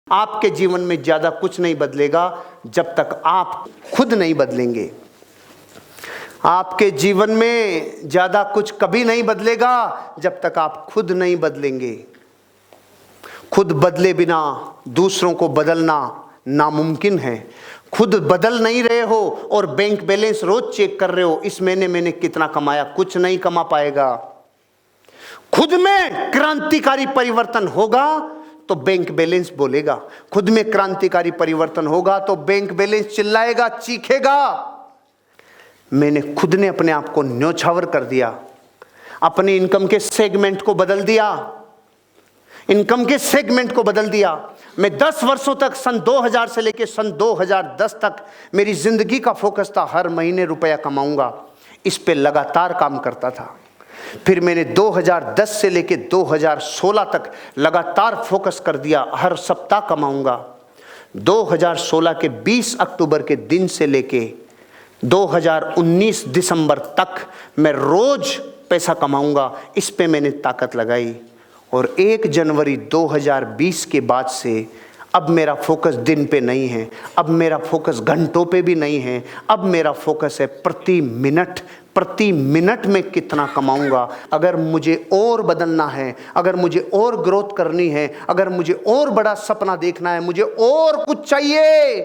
आपके जीवन में ज्यादा कुछ नहीं बदलेगा जब तक आप खुद नहीं बदलेंगे। आपके जीवन में ज्यादा कुछ कभी नहीं बदलेगा जब तक आप खुद नहीं बदलेंगे। खुद बदले बिना दूसरों को बदलना नामुमकिन है। खुद बदल नहीं रहे हो और बैंक बैलेंस रोज चेक कर रहे हो, इस महीने मैंने कितना कमाया, कुछ नहीं कमा पाएगा। खुद में क्रांतिकारी परिवर्तन होगा तो बैंक बैलेंस बोलेगा। खुद में क्रांतिकारी परिवर्तन होगा तो बैंक बैलेंस चिल्लाएगा, चीखेगा। मैंने खुद ने अपने आप को न्योछावर कर दिया, अपने इनकम के सेगमेंट को बदल दिया, इनकम के सेगमेंट को बदल दिया। मैं 10 वर्षों तक सन 2000 से लेकर सन 2010 तक मेरी जिंदगी का फोकस था हर महीने रुपया कमाऊंगा। इस पे लगातार काम करता था। फिर मैंने 2010 से लेकर 2016 तक लगातार फोकस कर दिया, हर सप्ताह कमाऊंगा। 2016 के 20 अक्टूबर के दिन से लेके 2019 दिसंबर तक मैं रोज पैसा कमाऊंगा, इस पे मैंने ताकत लगाई। और 1 जनवरी 2020 के बाद से अब मेरा फोकस दिन पे नहीं है, अब मेरा फोकस घंटों पे भी नहीं है, अब मेरा फोकस है प्रति मिनट में कितना कमाऊंगा। अगर मुझे और बदलना है, अगर मुझे और ग्रोथ करनी है, अगर मुझे और बड़ा सपना देखना है, मुझे और कुछ चाहिए,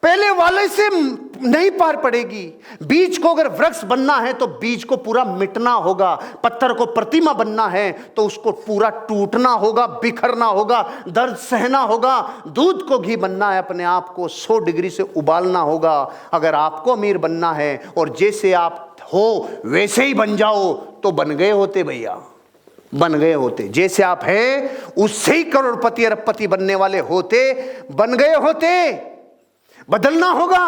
पहले वाले से नहीं पार पड़ेगी। बीज को अगर वृक्ष बनना है तो बीज को पूरा मिटना होगा। पत्थर को प्रतिमा बनना है तो उसको पूरा टूटना होगा, बिखरना होगा, दर्द सहना होगा। दूध को घी बनना है, अपने आप को 100 डिग्री से उबालना होगा। अगर आपको अमीर बनना है और जैसे आप हो वैसे ही बन जाओ तो बन गए होते भैया, बन गए होते। जैसे आप हैं उससे ही करोड़पति अरबपति बनने वाले होते, बन गए होते। बदलना होगा।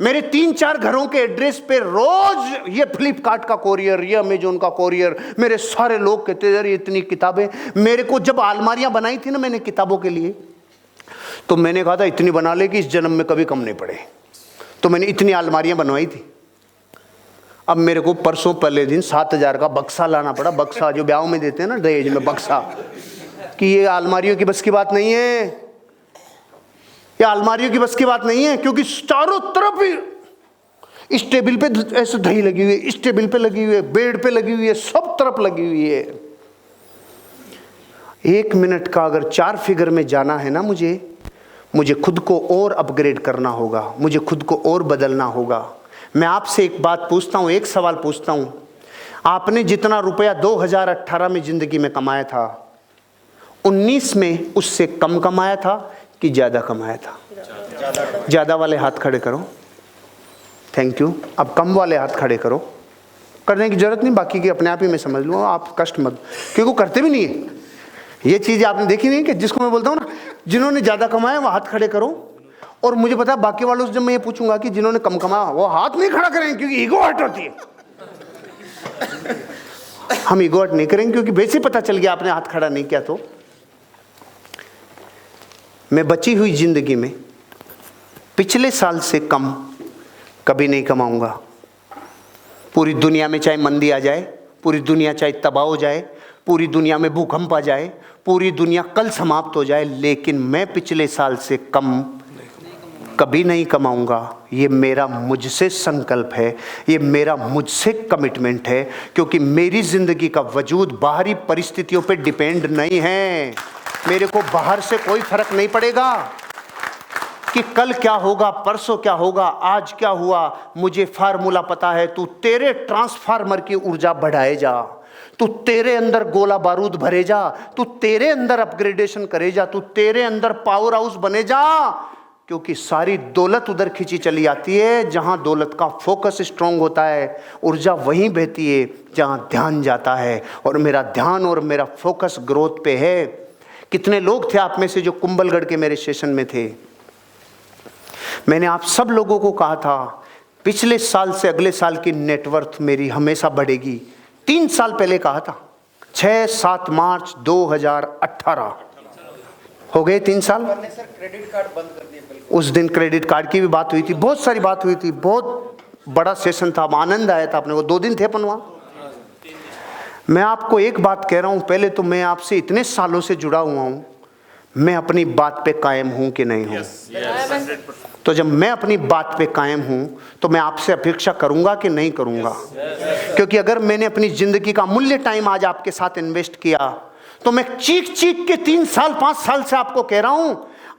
मेरे 3-4 घरों के एड्रेस पे रोज ये फ्लिपकार्ट का कोरियर, ये अमेजोन का कोरियर, मेरे सारे लोग कहते यार इतनी किताबें। मेरे को जब अलमारियां बनाई थी ना मैंने किताबों के लिए, तो मैंने कहा था इतनी बना ले कि इस जन्म में कभी कम नहीं पड़े। तो मैंने इतनी अलमारियां बनवाई थी। अब मेरे को परसों पहले दिन 7000 का बक्सा लाना पड़ा। बक्सा जो ब्याह में देते हैं ना, दहेज में बक्सा, कि ये अलमारियों की बस की बात नहीं है, ये अलमारियों की बस की बात नहीं है। क्योंकि चारों तरफ इस टेबल पे ऐसे दही लगी हुई है, इस टेबल पे लगी हुई है, बेड पे लगी हुई है, सब तरफ लगी हुई है। 1 मिनट का अगर 4 फिगर में जाना है ना, मुझे खुद को और अपग्रेड करना होगा, मुझे खुद को और बदलना होगा। मैं आपसे एक बात पूछता हूं, एक सवाल पूछता हूं। आपने जितना रुपया 2018 में जिंदगी में कमाया था, 19 में उससे कम कमाया था कि ज्यादा कमाया था? ज्यादा वाले हाथ खड़े करो। Thank you. अब कम वाले हाथ खड़े करो। करने की जरूरत नहीं, बाकी की अपने आप ही मैं समझ लूँगा, आप कष्ट मत, क्योंकि करते भी नहीं है। ये चीज़ आपने देखी नहीं कि जिसको मैं बोलता हूँ ना, जिन्होंने ज़्यादा कमाया वो हाथ खड़े करो। और मुझे पता है बाकी वालों से जब मैं ये पूछूंगा कि जिन्होंने कम कमाया वो हाथ नहीं खड़ा करेंगे, क्योंकि ईगो हर्ट होती है। हम ईगो हर्ट नहीं करेंगे, क्योंकि वैसे पता चल गया आपने हाथ खड़ा नहीं किया। तो मैं बची हुई जिंदगी में पिछले साल से कम कभी नहीं कमाऊंगा। पूरी दुनिया में चाहे मंदी आ जाए, पूरी दुनिया चाहे तबाह हो जाए, पूरी दुनिया में भूकंप आ जाए, पूरी दुनिया कल समाप्त हो जाए, लेकिन मैं पिछले साल से कम कभी नहीं कमाऊंगा। ये मेरा मुझसे संकल्प है, ये मेरा मुझसे कमिटमेंट है। क्योंकि मेरी जिंदगी का वजूद बाहरी परिस्थितियों पे डिपेंड नहीं है। मेरे को बाहर से कोई फर्क नहीं पड़ेगा कि कल क्या होगा, परसों क्या होगा, आज क्या हुआ। मुझे फार्मूला पता है, तू तेरे ट्रांसफार्मर की ऊर्जा बढ़ाए जा, तू तेरे अंदर गोला बारूद भरे जा, तू तेरे अंदर अपग्रेडेशन करे जा, तू तेरे अंदर पावर हाउस बने जा। क्योंकि सारी दौलत उधर खींची चली आती है जहां दौलत का फोकस स्ट्रांग होता है। ऊर्जा वहीं बहती है जहां ध्यान जाता है। और मेरा ध्यान और मेरा फोकस ग्रोथ पे है। कितने लोग थे आप में से जो कुंभलगढ़ के मेरे सेशन में थे? मैंने आप सब लोगों को कहा था पिछले साल से अगले साल की नेटवर्थ मेरी हमेशा बढ़ेगी। 3 साल पहले कहा था, 6-7 मार्च 2018 हो गए 3 साल। सर क्रेडिट कार्ड बंद कर दिए। उस दिन क्रेडिट कार्ड की भी बात हुई थी, बहुत सारी बात हुई थी, बहुत बड़ा सेशन था, आनंद आया था अपने को। 2 दिन थे अपन वहाँ। मैं आपको एक बात कह रहा हूँ, पहले तो मैं आपसे इतने सालों से जुड़ा हुआ हूँ, मैं अपनी बात पे कायम हूं कि नहीं हूं। तो जब मैं अपनी बात पे कायम हूं तो मैं आपसे अपेक्षा करूंगा कि नहीं करूंगा। क्योंकि अगर मैंने अपनी जिंदगी का मूल्य टाइम आज आपके साथ इन्वेस्ट किया तो मैं चीख चीख के 3 साल 5 साल से आपको कह रहा हूं,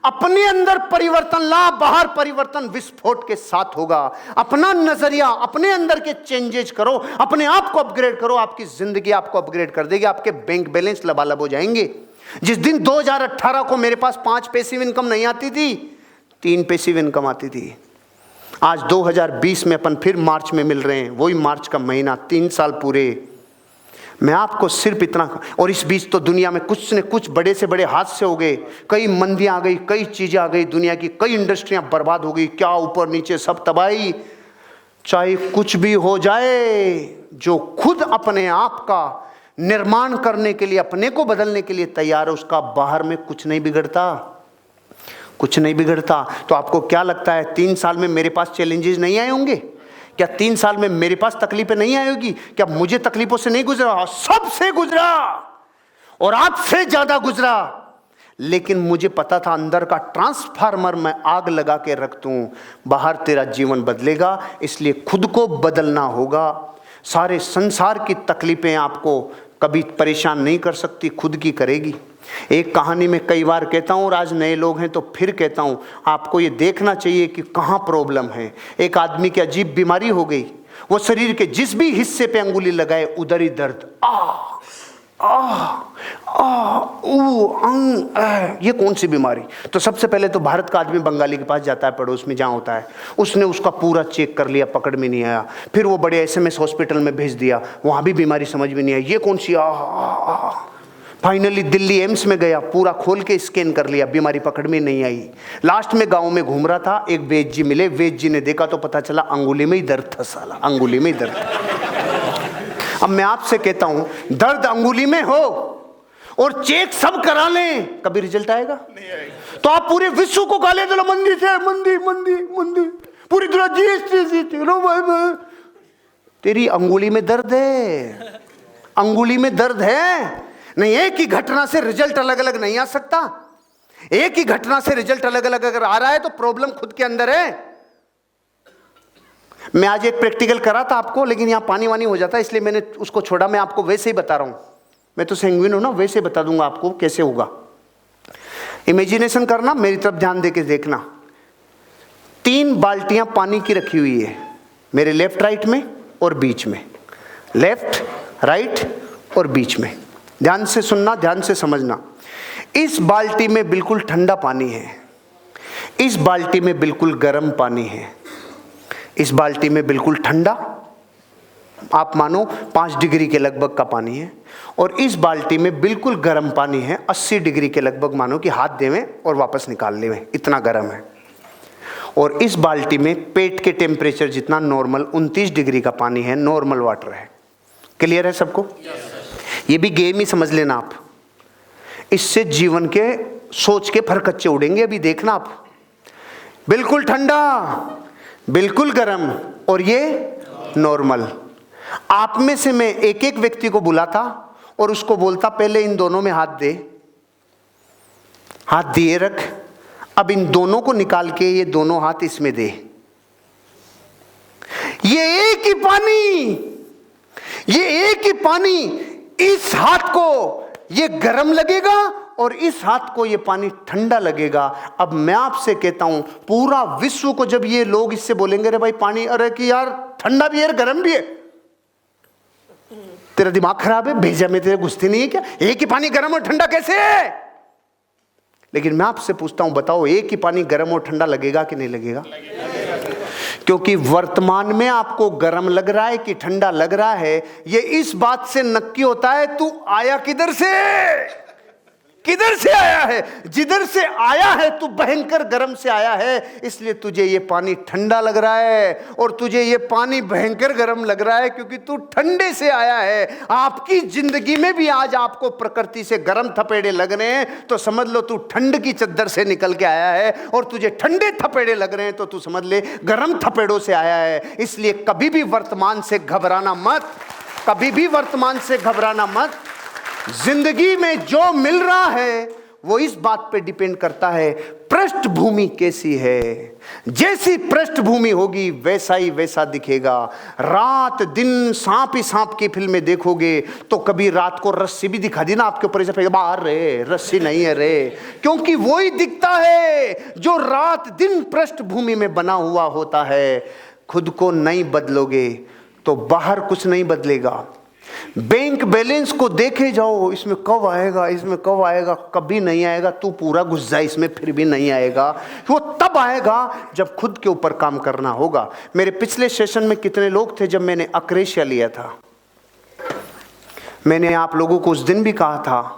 अपने अंदर परिवर्तन ला, बाहर परिवर्तन विस्फोट के साथ होगा। अपना नजरिया, अपने अंदर के चेंजेस करो, अपने आप को अपग्रेड करो, आपकी जिंदगी आपको अपग्रेड कर देगी। आपके बैंक बैलेंस लबालब हो जाएंगे। जिस दिन 2018 को मेरे पास 5 पैसिव इनकम नहीं आती थी, 3 पैसिव इनकम आती थी। आज 2020 में अपन फिर मार्च में मिल रहे हैं, वही मार्च का महीना, 3 साल पूरे। मैं आपको सिर्फ इतना, और इस बीच तो दुनिया में कुछ न कुछ बड़े से बड़े हादसे हो गए, कई मंदियां आ गई, कई चीजें आ गई, दुनिया की कई इंडस्ट्रियां बर्बाद हो गई, क्या ऊपर नीचे सब तबाही। चाहे कुछ भी हो जाए, जो खुद अपने आप का निर्माण करने के लिए, अपने को बदलने के लिए तैयार है, उसका बाहर में कुछ नहीं बिगड़ता, कुछ नहीं बिगड़ता। तो आपको क्या लगता है 3 साल में मेरे पास चैलेंजेस नहीं आए होंगे? क्या 3 साल में मेरे पास तकलीफें नहीं आई होगी? क्या मुझे तकलीफों से नहीं गुजरा? सबसे गुजरा, और आपसे ज्यादा गुजरा। लेकिन मुझे पता था अंदर का ट्रांसफार्मर मैं आग लगा के रख दूं, बाहर तेरा जीवन बदलेगा। इसलिए खुद को बदलना होगा। सारे संसार की तकलीफें आपको कभी परेशान नहीं कर सकती, खुद की करेगी। एक कहानी में कई बार कहता हूँ, और आज नए लोग हैं तो फिर कहता हूँ, आपको ये देखना चाहिए कि कहाँ प्रॉब्लम है। एक आदमी की अजीब बीमारी हो गई, वो शरीर के जिस भी हिस्से पे अंगुली लगाए उधर ही दर्द, ये कौन सी बीमारी? तो सबसे पहले तो भारत का आदमी बंगाली के पास जाता है, पड़ोस में जहाँ होता है, उसने उसका पूरा चेक कर लिया, पकड़ में नहीं आया। फिर वो बड़े SMS हॉस्पिटल में भेज दिया, वहाँ भी बीमारी समझ में नहीं आई, ये कौन सी फाइनली दिल्ली एम्स में गया, पूरा खोल के स्कैन कर लिया, बीमारी पकड़ में नहीं आई। लास्ट में गांव में घूम रहा था, एक वैद्य जी मिले, वैद्य जी ने देखा तो पता चला अंगुली में ही दर्द था, साला अंगुली में ही दर्द। अब मैं आपसे कहता हूं, दर्द अंगुली में हो और चेक सब करा लें, कभी रिजल्ट आएगा? नहीं आएगा। तो आप पूरे विश्व को गाले दो, मंदी से मंदी मंदी मंदी, पूरी दुनिया जीएसटी रो भाई, तेरी अंगुली में दर्द है, अंगुली में दर्द है। नहीं, एक ही घटना से रिजल्ट अलग अलग नहीं आ सकता। एक ही घटना से रिजल्ट अलग अलग अगर आ रहा है तो प्रॉब्लम खुद के अंदर है। मैं आज एक प्रैक्टिकल करा था आपको, लेकिन यहां पानी वानी हो जाता है इसलिए मैंने उसको छोड़ा। मैं आपको वैसे ही बता रहा हूं, मैं तो सैंग्विन हूं ना, वैसे बता दूंगा आपको कैसे होगा। इमेजिनेशन करना, मेरी तरफ ध्यान देके देखना। 3 बाल्टियां पानी की रखी हुई है मेरे लेफ्ट राइट में और बीच में, लेफ्ट राइट और बीच में। ध्यान से सुनना, ध्यान से समझना। इस बाल्टी में बिल्कुल ठंडा पानी है, इस बाल्टी में बिल्कुल गर्म पानी है। इस बाल्टी में बिल्कुल ठंडा, आप मानो 5 डिग्री के लगभग का पानी है, और इस बाल्टी में बिल्कुल गर्म पानी है, 80 डिग्री के लगभग, मानो कि हाथ देवें और वापस निकाल लेवें, इतना गर्म है। और इस बाल्टी में पेट के टेम्परेचर जितना नॉर्मल 29 डिग्री का पानी है, नॉर्मल वाटर है। क्लियर है सबको? ये भी गेम ही समझ लेना आप। इससे जीवन के सोच के फरकच्चे उड़ेंगे। अभी देखना आप, बिल्कुल ठंडा, बिल्कुल गर्म, और ये नॉर्मल। आप में से मैं एक एक व्यक्ति को बुलाता और उसको बोलता, पहले इन दोनों में हाथ दे, हाथ दिए रख, अब इन दोनों को निकाल के ये दोनों हाथ इसमें दे। ये एक ही पानी, ये एक ही पानी, इस हाथ को ये गर्म लगेगा और इस हाथ को ये पानी ठंडा लगेगा। अब मैं आपसे कहता हूं, पूरा विश्व को जब ये लोग इससे बोलेंगे, रे भाई पानी, अरे कि यार ठंडा भी है गर्म भी है, तेरा दिमाग खराब है, भेजा में तेरे घुसती नहीं है क्या? एक ही पानी गर्म और ठंडा कैसे है? लेकिन मैं आपसे पूछता हूं, बताओ एक ही पानी गर्म और ठंडा लगेगा कि नहीं लगेगा? क्योंकि वर्तमान में आपको गर्म लग रहा है कि ठंडा लग रहा है, ये इस बात से नक्की होता है तू आया किधर से, किधर से आया है। जिधर से आया है तू भयंकर गर्म से आया है, इसलिए तुझे ये पानी ठंडा लग रहा है, और तुझे ये पानी भयंकर गर्म लग रहा है क्योंकि तू ठंडे से आया है। आपकी जिंदगी में भी आज आपको प्रकृति से गर्म थपेड़े लग रहे हैं तो समझ लो तू ठंड की चद्दर से निकल के आया है, और तुझे ठंडे थपेड़े लग रहे हैं तो तू समझ ले गर्म थपेड़ों से आया है। इसलिए कभी भी वर्तमान से घबराना मत, कभी भी वर्तमान से घबराना मत। जिंदगी में जो मिल रहा है वो इस बात पे डिपेंड करता है पृष्ठभूमि कैसी है। जैसी पृष्ठभूमि होगी वैसा ही वैसा दिखेगा। रात दिन सांप ही सांप की फिल्में देखोगे तो कभी रात को रस्सी भी दिखा दी ना आपके ऊपर, ऐसे बाहर रे रस्सी नहीं है रे, क्योंकि वो ही दिखता है जो रात दिन पृष्ठभूमि में बना हुआ होता है। खुद को नहीं बदलोगे तो बाहर कुछ नहीं बदलेगा। बैंक बैलेंस को देखे जाओ, इसमें कब आएगा, इसमें कब आएगा, कभी नहीं आएगा। तू पूरा घुस जाए इसमें फिर भी नहीं आएगा। वो तब आएगा जब खुद के ऊपर काम करना होगा। मेरे पिछले सेशन में कितने लोग थे जब मैंने अक्रेशिया लिया था? मैंने आप लोगों को उस दिन भी कहा था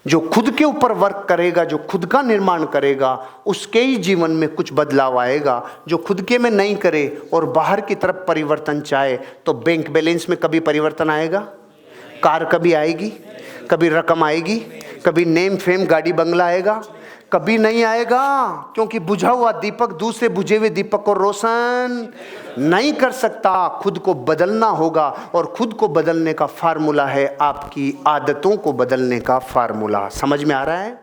जो खुद के ऊपर वर्क करेगा, जो खुद का निर्माण करेगा, उसके ही जीवन में कुछ बदलाव आएगा। जो खुद के में नहीं करे और बाहर की तरफ परिवर्तन चाहे तो बैंक बैलेंस में कभी परिवर्तन आएगा? कार कभी आएगी? कभी रकम आएगी? कभी नेम फेम गाड़ी बंगला आएगा? कभी नहीं आएगा, क्योंकि बुझा हुआ दीपक दूसरे बुझे हुए दीपक को रोशन नहीं कर सकता। खुद को बदलना होगा और खुद को बदलने का फार्मूला है आपकी आदतों को बदलने का फार्मूला। समझ में आ रहा है?